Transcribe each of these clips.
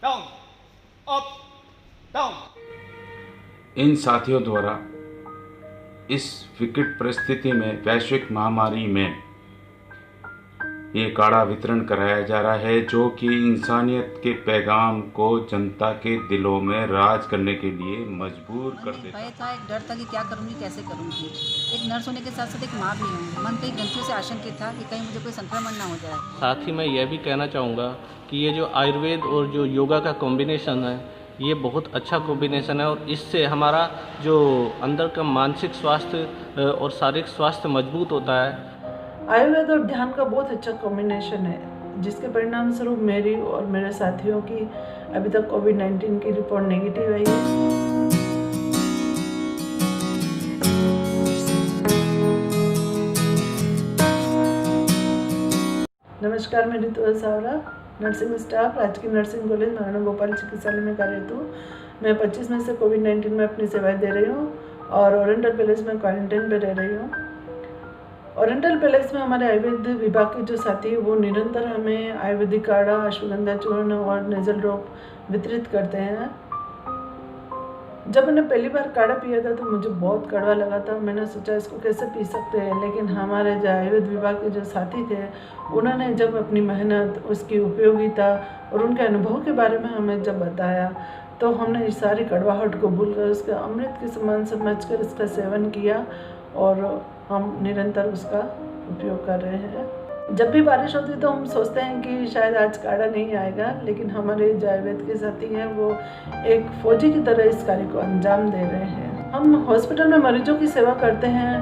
Down, up, down. इन साथियों द्वारा इस विकट परिस्थिति में, वैश्विक महामारी में ये काढ़ा वितरण कराया जा रहा है, जो कि इंसानियत के पैगाम को जनता के दिलों में राज करने के लिए मजबूर कर देता है। भय था, एक डर था कि क्या करूँगी, कैसे करूँगी। एक नर्स होने के साथ साथ एक माँ भी हूँ। मन कई ग्रंथियों से आशंकित था कि कहीं मुझे कोई संक्रमण ना हो जाए। साथ ही मैं यह भी कहना चाहूँगा कि ये जो आयुर्वेद और जो योगा का कॉम्बिनेशन है, ये बहुत अच्छा कॉम्बिनेशन है और इससे हमारा जो अंदर का मानसिक स्वास्थ्य और शारीरिक स्वास्थ्य मजबूत होता है। आयुर्वेद और ध्यान का बहुत अच्छा कॉम्बिनेशन है, जिसके परिणाम स्वरूप मेरी और मेरे साथियों की अभी तक कोविड-19 की रिपोर्ट नेगेटिव आई है। नमस्कार, मैं ऋतु सावरा, नर्सिंग स्टाफ, राजकीय नर्सिंग कॉलेज महाराणा गोपाल चिकित्सालय में कार्यरत हूँ। मैं 25 मई से कोविड-19 में अपनी सेवाएं दे रही हूँ और ओरिएंटल पैलेस में क्वारंटाइन पे रह रही हूँ। ओरिएंटल पैलेस में हमारे आयुर्वेद विभाग के जो साथी हैं वो निरंतर हमें आयुर्वेदिक काढ़ा, अश्वगंधा चूर्ण और नेजल ड्रॉप वितरित करते हैं। जब मैंने पहली बार काढ़ा पिया था तो मुझे बहुत कड़वा लगा था। मैंने सोचा इसको कैसे पी सकते हैं, लेकिन हमारे जो आयुर्वेद विभाग के जो साथी थे उन्होंने जब अपनी मेहनत, उसकी उपयोगिता और उनके अनुभव के बारे में हमें जब बताया तो हमने इस सारी कड़वाहट को भूलकर उसका अमृत के समान समझकर इसका सेवन किया और हम निरंतर उसका उपयोग कर रहे हैं। जब भी बारिश होती है तो हम सोचते हैं कि शायद आज काढ़ा नहीं आएगा, लेकिन हमारे जो आयुर्वेद के साथी हैं वो एक फौजी की तरह इस कार्य को अंजाम दे रहे हैं। हम हॉस्पिटल में मरीजों की सेवा करते हैं,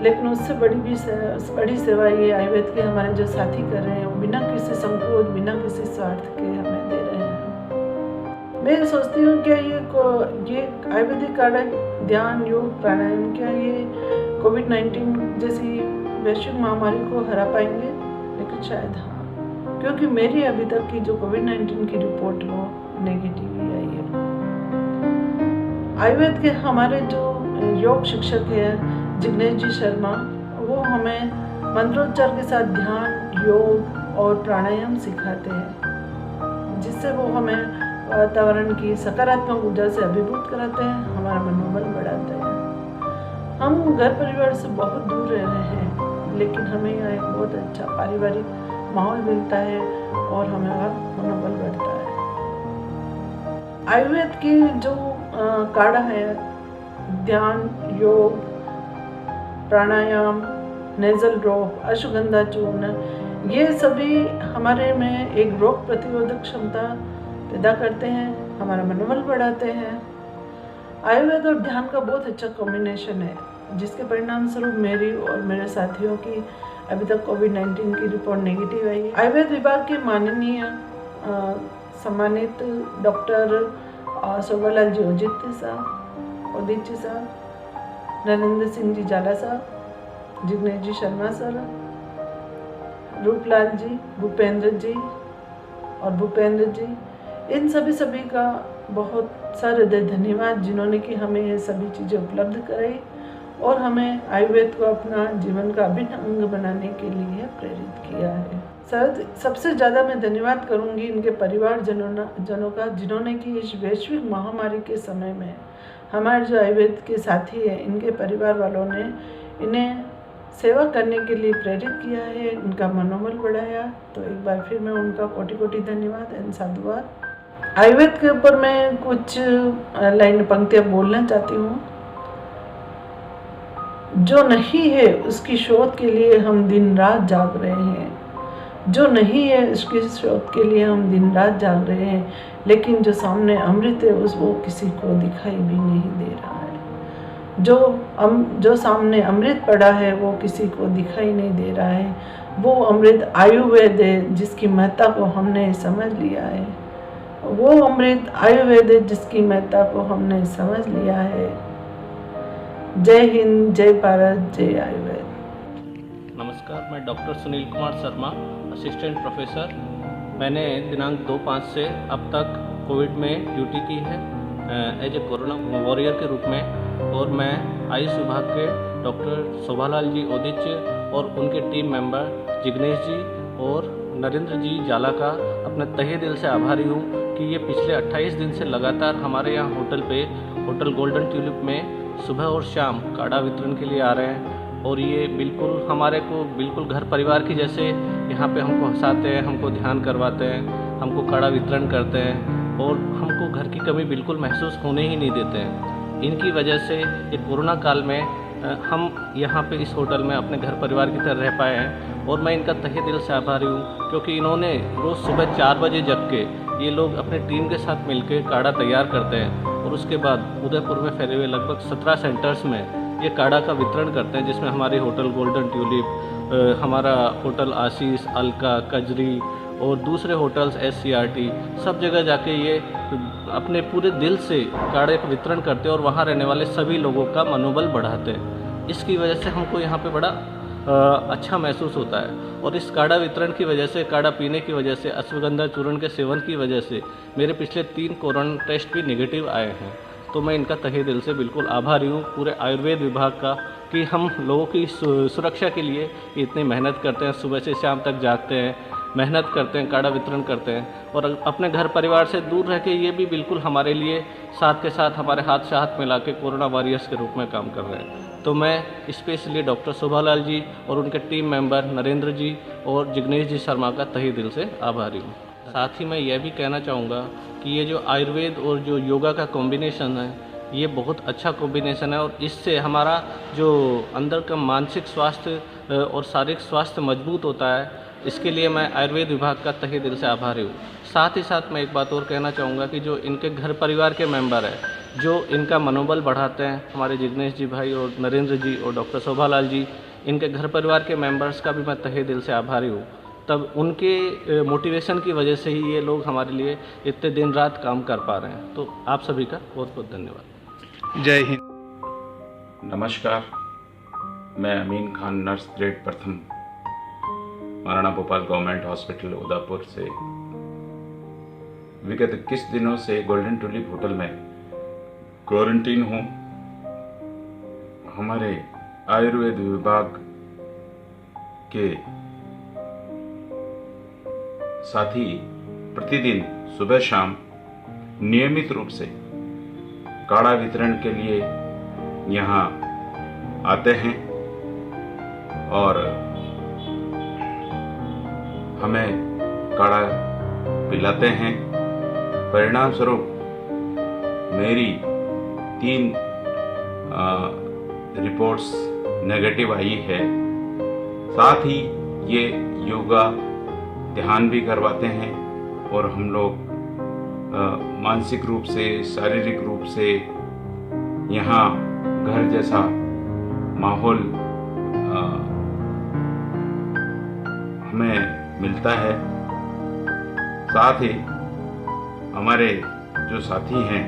लेकिन उससे बड़ी सेवा ये आयुर्वेद के हमारे जो साथी कर रहे हैं वो बिना किसी संकोच, बिना किसी स्वार्थ के हमें दे रहे हैं। मैं सोचती हूँ क्या ये आयुर्वेदिक काढ़ा, ध्यान, योग, प्राणायाम, क्या ये कोविड-19 जैसी वैश्विक महामारी को हरा पाएंगे? लेकिन शायद हाँ, क्योंकि मेरी अभी तक की जो कोविड-19 की रिपोर्ट वो नेगेटिव ही आई है। आयुर्वेद के हमारे जो योग शिक्षक हैं जिग्नेश जी शर्मा, वो हमें मंत्रोच्चार के साथ ध्यान, योग और प्राणायाम सिखाते हैं, जिससे वो हमें वातावरण की सकारात्मक ऊर्जा से अभिभूत कराते हैं, हमारा मनोबल बढ़ाते हैं। हम घर परिवार से बहुत दूर रह रहे हैं, लेकिन हमें यहाँ एक बहुत अच्छा पारिवारिक माहौल मिलता है और हमारा मनोबल बढ़ता है। आयुर्वेद की जो काढ़ा है, ध्यान, योग, प्राणायाम, नेजल ड्रॉप, अश्वगंधा चूर्ण, ये सभी हमारे में एक रोग प्रतिरोधक क्षमता पैदा करते हैं, हमारा मनोबल बढ़ाते हैं। आयुर्वेद और ध्यान का बहुत अच्छा कॉम्बिनेशन है, जिसके परिणाम स्वरूप मेरी और मेरे साथियों की अभी तक कोविड-19 की रिपोर्ट नेगेटिव आई है। आयुर्वेद विभाग के माननीय सम्मानित डॉक्टर शोभालाल जी ओदित साहब, नरेंद्र सिंह जी जाला साहब, जिग्नेश जी शर्मा सर, रूपलाल जी, भूपेंद्र जी, इन सभी का बहुत सारा हृदय धन्यवाद, जिन्होंने कि हमें ये सभी चीज़ें उपलब्ध कराई और हमें आयुर्वेद को अपना जीवन का अभिन्न अंग बनाने के लिए प्रेरित किया है। सबसे ज़्यादा मैं धन्यवाद करूंगी इनके परिवारजनों का, जिन्होंने कि इस वैश्विक महामारी के समय में हमारे जो आयुर्वेद के साथी हैं, इनके परिवार वालों ने इन्हें सेवा करने के लिए प्रेरित किया है, उनका मनोबल बढ़ाया। तो एक बार फिर मैं उनका कोटि धन्यवाद एवं साधुवाद। आयुर्वेद के ऊपर मैं कुछ लाइन पंक्तियाँ बोलना चाहती हूँ। जो नहीं है उसकी शोध के लिए हम दिन रात जाग रहे हैं, जो नहीं है उसकी शोध के लिए हम दिन रात जाग रहे हैं, लेकिन जो सामने अमृत है वो किसी को दिखाई भी नहीं दे रहा है। जो सामने अमृत पड़ा है वो किसी को दिखाई नहीं दे रहा है। वो अमृत आयुर्वेद है, जिसकी महत्ता को हमने समझ लिया है। वो अमृत आयुर्वेद है, जिसकी महत्ता को हमने समझ लिया है। जय हिंद, जय भारत, जय आयुर्वेद। नमस्कार, मैं doctor Sunil Kumar Sharma, assistant professor. मैंने दिनांक 2/5 से अब तक कोविड में ड्यूटी की है एज ए कोरोना वॉरियर के रूप में, और मैं आयुष विभाग के डॉक्टर शोभालाल जी ओदिच और उनके टीम मेंबर जिग्नेश जी और नरेंद्र जी जाला का अपने तहे दिल से आभारी हूँ कि ये पिछले 28 दिन से लगातार हमारे यहाँ होटल गोल्डन ट्यूलिप में सुबह और शाम काढ़ा वितरण के लिए आ रहे हैं। और ये बिल्कुल हमारे को बिल्कुल घर परिवार की जैसे यहाँ पे हमको हंसाते हैं, हमको ध्यान करवाते हैं, हमको काढ़ा वितरण करते हैं और हमको घर की कमी बिल्कुल महसूस होने ही नहीं देते हैं। इनकी वजह से ये कोरोना काल में हम यहाँ पे इस होटल में अपने घर परिवार की तरह रह पाए हैं और मैं इनका तहे दिल से आभारी हूँ, क्योंकि इन्होंने रोज़ सुबह 4 बजे जग के ये लोग अपने टीम के साथ मिलकर काढ़ा तैयार करते हैं और उसके बाद उदयपुर में फैले हुए लगभग 17 सेंटर्स में ये काढ़ा का वितरण करते हैं, जिसमें हमारे होटल गोल्डन ट्यूलिप, हमारा होटल आशीष, अलका, कजरी और दूसरे होटल्स SCRT सब जगह जाके ये अपने पूरे दिल से काढ़े का वितरण करते हैं और वहाँ रहने वाले सभी लोगों का मनोबल बढ़ाते हैं। इसकी वजह से हमको यहाँ पे बड़ा अच्छा महसूस होता है और इस काढ़ा वितरण की वजह से, काढ़ा पीने की वजह से, अश्वगंधा चूर्ण के सेवन की वजह से मेरे पिछले 3 कोरोना टेस्ट भी नेगेटिव आए हैं। तो मैं इनका तहे दिल से बिल्कुल आभारी हूँ पूरे आयुर्वेद विभाग का कि हम लोगों की सुरक्षा के लिए इतनी मेहनत करते हैं, सुबह से शाम तक जागते हैं, मेहनत करते हैं, काढ़ा वितरण करते हैं और अपने घर परिवार से दूर रह के ये भी बिल्कुल हमारे लिए साथ के साथ हमारे हाथ से हाथ मिला के कोरोना वॉरियर्स के रूप में काम कर रहे हैं। तो मैं स्पेशली डॉक्टर शोभालाल जी और उनके टीम मेंबर नरेंद्र जी और जिग्नेश जी शर्मा का तहे दिल से आभारी हूँ। साथ ही मैं यह भी कहना चाहूँगा कि ये जो आयुर्वेद और जो योगा का कॉम्बिनेशन है, ये बहुत अच्छा कॉम्बिनेशन है और इससे हमारा जो अंदर का मानसिक स्वास्थ्य और शारीरिक स्वास्थ्य मजबूत होता है। इसके लिए मैं आयुर्वेद विभाग का तहे दिल से आभारी हूँ। साथ ही साथ मैं एक बात और कहना चाहूँगा कि जो इनके घर परिवार के मेंबर हैं, जो इनका मनोबल बढ़ाते हैं, हमारे जिग्नेश जी भाई और नरेंद्र जी और डॉक्टर शोभालाल जी, इनके घर परिवार के मेंबर्स का भी मैं तहे दिल से आभारी हूँ। तब उनके मोटिवेशन की वजह से ही ये लोग हमारे लिए इतने दिन रात काम कर पा रहे हैं। तो आप सभी का बहुत बहुत धन्यवाद। जय हिंद। नमस्कार, मैं अमीन खान, नर्स ग्रेड प्रथम, महाराणा भोपाल गवर्नमेंट हॉस्पिटल उदयपुर से विगत 21 दिनों से गोल्डन ट्यूलिप होटल में क्वारंटीन हूँ। हमारे आयुर्वेद विभाग के साथी प्रतिदिन सुबह शाम नियमित रूप से काढ़ा वितरण के लिए यहाँ आते हैं और हमें काढ़ा पिलाते हैं। परिणाम स्वरूप मेरी 3 रिपोर्ट्स नेगेटिव आई है। साथ ही ये योगा ध्यान भी करवाते हैं और हम लोग मानसिक रूप से, शारीरिक रूप से यहाँ घर जैसा माहौल हमें मिलता है। साथ ही हमारे जो साथी हैं,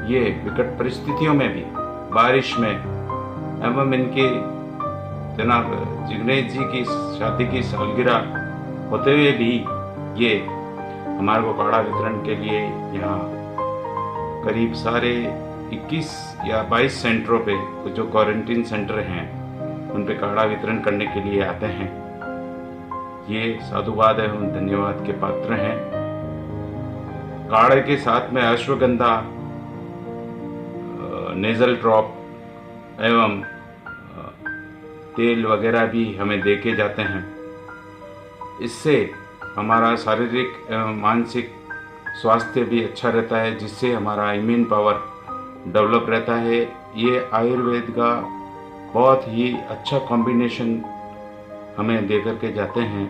ये विकट परिस्थितियों में भी, बारिश में एवं इनके जनाब जिग्नेश जी की शादी की सालगिरह होते हुए भी ये हमारे को काढ़ा वितरण के लिए यहाँ करीब सारे 21 या 22 सेंटरों पे, जो क्वारंटीन सेंटर हैं, उन पे काढ़ा वितरण करने के लिए आते हैं। ये साधुवाद है, उन धन्यवाद के पात्र हैं। काढ़े के साथ में अश्वगंधा नेजल ड्रॉप एवं तेल वगैरह भी हमें देके जाते हैं। इससे हमारा शारीरिक एवं मानसिक स्वास्थ्य भी अच्छा रहता है, जिससे हमारा इम्यून पावर डेवलप रहता है। ये आयुर्वेद का बहुत ही अच्छा कॉम्बिनेशन हमें दे करके जाते हैं।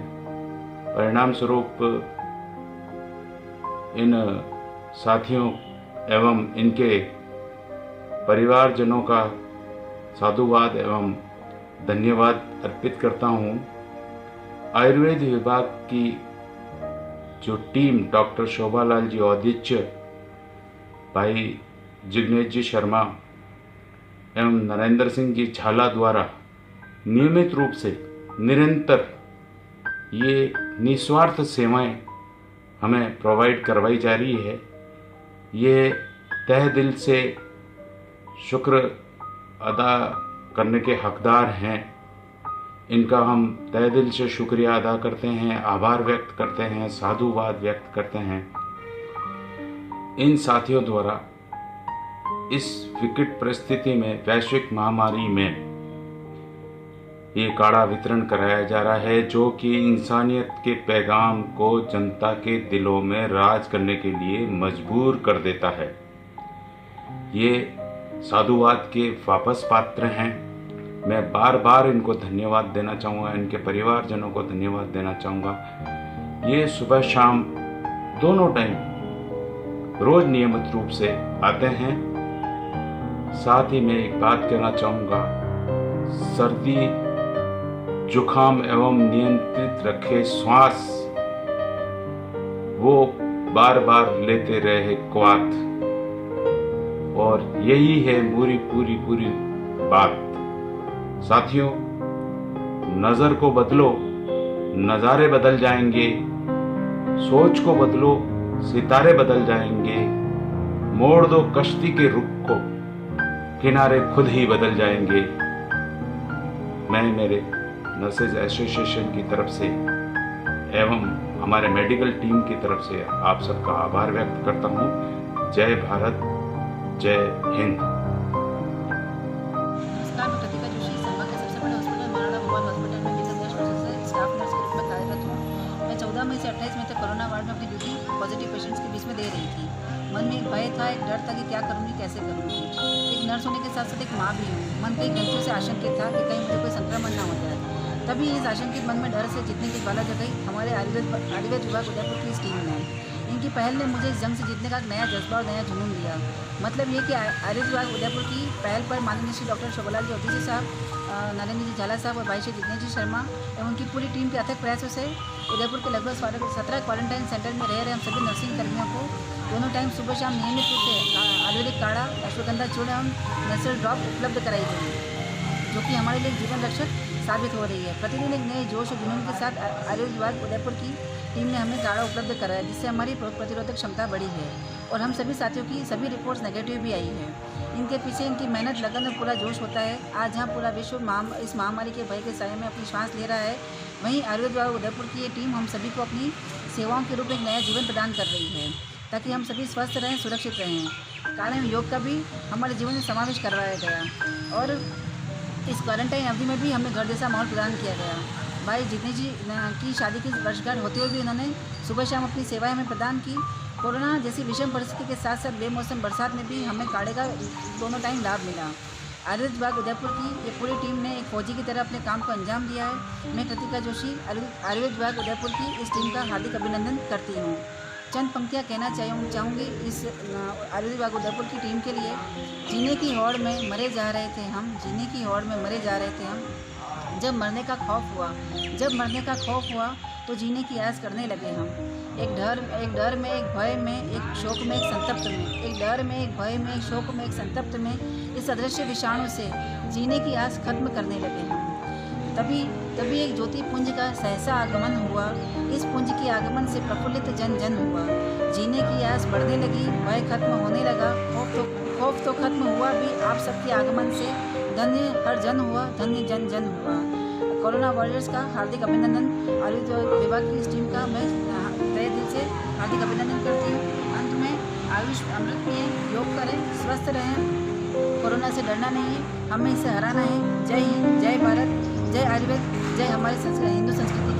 परिणाम स्वरूप इन साथियों एवं इनके परिवारजनों का साधुवाद एवं धन्यवाद अर्पित करता हूँ। आयुर्वेद विभाग की जो टीम डॉक्टर शोभालाल जी औदिच्य, भाई जिग्नेश जी शर्मा एवं नरेंद्र सिंह जी झाला द्वारा नियमित रूप से निरंतर ये निस्वार्थ सेवाएं हमें प्रोवाइड करवाई जा रही है। ये तहे दिल से शुक्र अदा करने के हकदार हैं। इनका हम तहे दिल से शुक्रिया अदा करते हैं, आभार व्यक्त करते हैं, साधुवाद व्यक्त करते हैं। इन साथियों द्वारा इस विकट परिस्थिति में, वैश्विक महामारी में ये काढ़ा वितरण कराया जा रहा है, जो कि इंसानियत के पैगाम को जनता के दिलों में राज करने के लिए मजबूर कर देता है। ये साधुवाद के वापस पात्र हैं। मैं बार बार इनको धन्यवाद देना चाहूँगा, इनके परिवारजनों को धन्यवाद देना चाहूँगा। ये सुबह शाम दोनों टाइम रोज नियमित रूप से आते हैं। साथ ही मैं एक बात कहना चाहूँगा, सर्दी जुखाम एवं नियंत्रित रखे श्वास, वो बार बार लेते रहे क्वाथ, और यही है पूरी बात। साथियों, नज़र को बदलो, नज़ारे बदल जाएंगे। सोच को बदलो, सितारे बदल जाएंगे। मोड़ दो कश्ती के रुख को, किनारे खुद ही बदल जाएंगे। मैं मेरे नर्सेज एसोसिएशन की तरफ से एवं हमारे मेडिकल टीम की तरफ से आप सबका आभार व्यक्त करता हूँ। जय भारत, जय हिंद। नमस्कार, मैं प्रतिका जोशी, संभाग के सबसे बड़े हॉस्पिटल महाराणा भगवान हॉस्पिटल में मेडिकल नर्स से स्टाफ नर्स के रूप में कार्यरत हूँ। मैं 14 मई से 28 मई तक कोरोना वार्ड में अपनी ड्यूटी पॉजिटिव पेशेंट्स के बीच में दे रही थी। मन में एक भय था, एक डर था कि क्या करूँगी, कैसे करूँगी। एक नर्स होने के साथ साथ एक माँ भी हूँ। मन कई घंटों से आशंकित था कि कहीं मुझे कोई संक्रमण ना हो जाए। तभी इस आशंकित मन में डर से जीतने की ज्वाला जगाई हमारे आयुर्वेद विभाग उदयपुर की इस टीम ने। इनकी पहल ने मुझे इस जंग से जीतने का एक नया जज्बा और नया जुनून दिया। मतलब ये कि आयुर्वेद विभाग उदयपुर की पहल पर माननीय श्री डॉक्टर शोभालाल ज्योति साहब, नरेंद्र जी झाला साहब और भाई श्री जितेंद्र जी शर्मा एवं उनकी पूरी टीम के अथक प्रयासों से उदयपुर के लगभग 17 क्वारंटाइन सेंटर में रह रहे हम सभी नर्सिंग कर्मियों को दोनों टाइम सुबह शाम नियमित रूप से आयुर्वेदिक काढ़ा, अश्वगंधा चूर्ण एवं नेचुरल ड्रॉप उपलब्ध कराई गई, जो कि हमारे लिए जीवन रक्षक साबित हो रही है। प्रतिदिन एक नए जोश और जुनून के साथ आयुर्वेद विभाग उदयपुर की टीम ने हमें काढ़ा उपलब्ध कराया, जिससे हमारी प्रतिरोधक क्षमता बढ़ी है और हम सभी साथियों की सभी रिपोर्ट्स नेगेटिव भी आई है। इनके पीछे इनकी मेहनत, लगन और पूरा जोश होता है। आज जहाँ पूरा विश्व इस महामारी के भय के साये में अपनी श्वास ले रहा है, वहीं आयुर्वेद विभाग उदयपुर की ये टीम हम सभी को अपनी सेवाओं के रूप में एक नया जीवन प्रदान कर रही है, ताकि हम सभी स्वस्थ रहें, सुरक्षित रहें। काढ़े में योग का भी हमारे जीवन में समावेश करवाया गया और इस क्वारंटाइन अवधि में भी हमें घर जैसा माहौल प्रदान किया गया। भाई जितनी जी की शादी की वर्षगांठ होते हुए भी उन्होंने सुबह शाम अपनी सेवाएं हमें प्रदान की। कोरोना जैसी विषम परिस्थिति के साथ साथ बेमौसम बरसात में भी हमें काढ़े का दोनों टाइम लाभ मिला। आयुर्वेद विभाग उदयपुर की ये पूरी टीम ने एक फौजी की तरह अपने काम को अंजाम दिया है। मैं प्रतिका जोशी आयुर्वेद विभाग उदयपुर की इस टीम का हार्दिक अभिनंदन करती हूँ। चंद पंक्तियाँ कहना चाहूँगी इस आयुर्वेद विभाग उदयपुर की टीम के लिए। जीने की होड़ में मरे जा रहे थे हम, जीने की होड़ में मरे जा रहे थे हम। जब मरने का खौफ हुआ तो जीने की आस करने लगे हम। एक डर में, एक भय में, एक शोक में, एक संतप्त में, एक डर में, एक भय में, एक शोक में, एक संतप्त में इस अदृश्य विषाणु से जीने की आस खत्म करने लगे हम। तभी एक ज्योति पुंज का सहसा आगमन हुआ। इस पुंज के आगमन से प्रफुल्लित जन हुआ। जीने की आस बढ़ने लगी, भय खत्म होने लगा, खौफ तो खत्म हुआ भी आप सबके आगमन से। धन्य हर जन हुआ, धन्य जन हुआ। कोरोना वॉरियर्स का हार्दिक अभिनंदन। आयुर्वेद विभाग की इस टीम का मैं तहे दिल से हार्दिक अभिनंदन करती हूँ। अंत में आयुष अमृत पिएं, योग करें, स्वस्थ रहें। कोरोना से डरना नहीं है, हमें इसे हराना है। जय हिंद, जय भारत, जय आयुर्वेद, जय हमारी हिंदू संस्कृति।